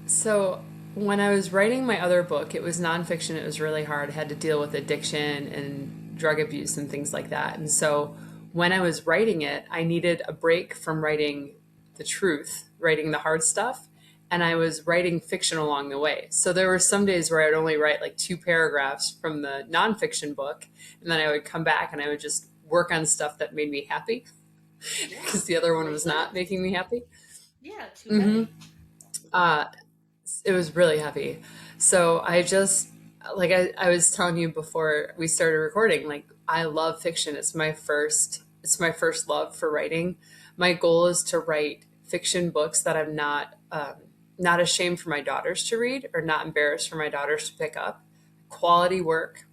So when I was writing my other book, it was nonfiction. It was really hard. I had to deal with addiction and drug abuse and things like that. And so when I was writing it, I needed a break from writing the truth, writing the hard stuff. And I was writing fiction along the way. So there were some days where I would only write like two paragraphs from the nonfiction book. And then I would come back and I would just work on stuff that made me happy Yeah, because the other one makes was not sense. making me happy. Yeah, too Hmm. heavy. Uh, it was really heavy. So I just, like I was telling you before we started recording, like I love fiction. It's my first love for writing. My goal is to write fiction books that I'm not ashamed for my daughters to read or not embarrassed for my daughters to pick up. Quality work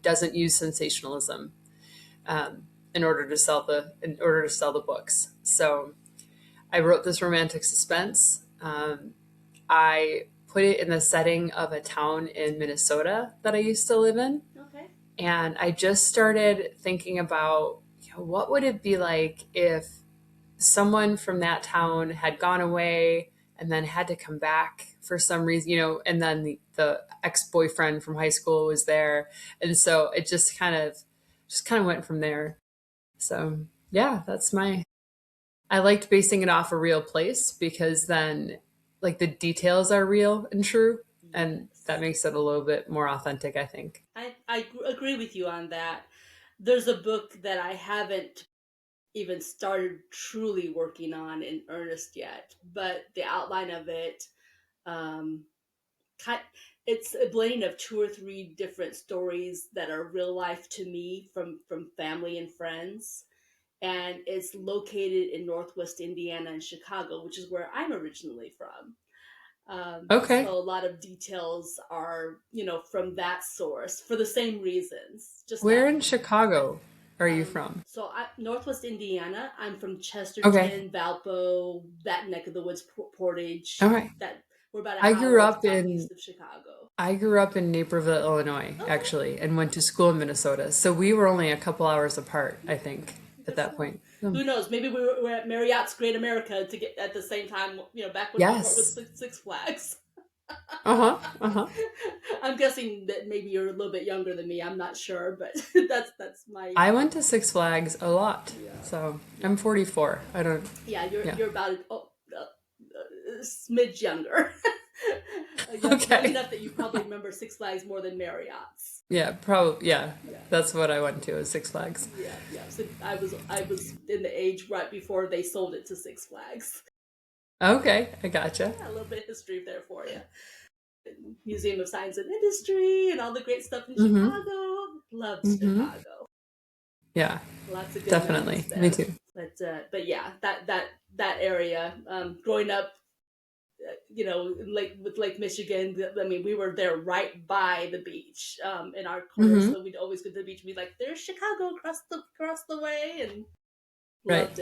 doesn't use sensationalism in order to sell the books. So I wrote this romantic suspense. I put it in the setting of a town in Minnesota that I used to live in. Okay. And I just started thinking about, what would it be like if someone from that town had gone away and then had to come back for some reason, and then the ex-boyfriend from high school was there. And so it just kind of went from there. So yeah, I liked basing it off a real place because then like the details are real and true, and that Yes. makes it a little bit more authentic, I think. Agree with you on that. There's a book that I haven't even started truly working on in earnest yet, but the outline of it, um, ki- it's a blending of two or three different stories that are real life to me from family and friends, and it's located in Northwest Indiana and Chicago, which is where I'm originally from. So Okay. a lot of details are, from that source for the same reasons. Just Where that. in Chicago are you from? So Northwest Indiana. I'm from Okay. Chesterton, Valpo, that neck of the woods, All Portage. right. That we're about an I grew hour up in southeast of Chicago. I grew up in Naperville, Illinois, Okay, actually, and went to school in Minnesota. So we were only a couple hours apart, I think, at good that stuff. point. Hmm. Who knows? Maybe we were at Marriott's Great America to get at the same time. Back when before it was Yes. Six Flags. Uh-huh. Uh-huh. I'm guessing that maybe you're a little bit younger than me. I'm not sure, but that's my I went to Six Flags a lot. yeah So yeah I'm 44. I don't, yeah. You're yeah. you're about a smidge younger, young Okay. enough that you probably remember Six Flags more than Marriott's. Yeah, probably. Yeah, Yeah, that's what I went to was Six Flags. yeah. So I was in the age right before they sold it to Six Flags. Okay, I gotcha. Yeah, a little bit of history there for you. Museum of Science and Industry and all the great stuff in Mm-hmm. Chicago. Loved Mm-hmm. Chicago. Yeah, Lots of good definitely. memories Me there. too. But yeah, that area. Growing up, with Lake Michigan. I mean, we were there right by the beach, in our corner, Mm-hmm. so we'd always go to the beach and be like, "There's Chicago across the way," and Right. loved it.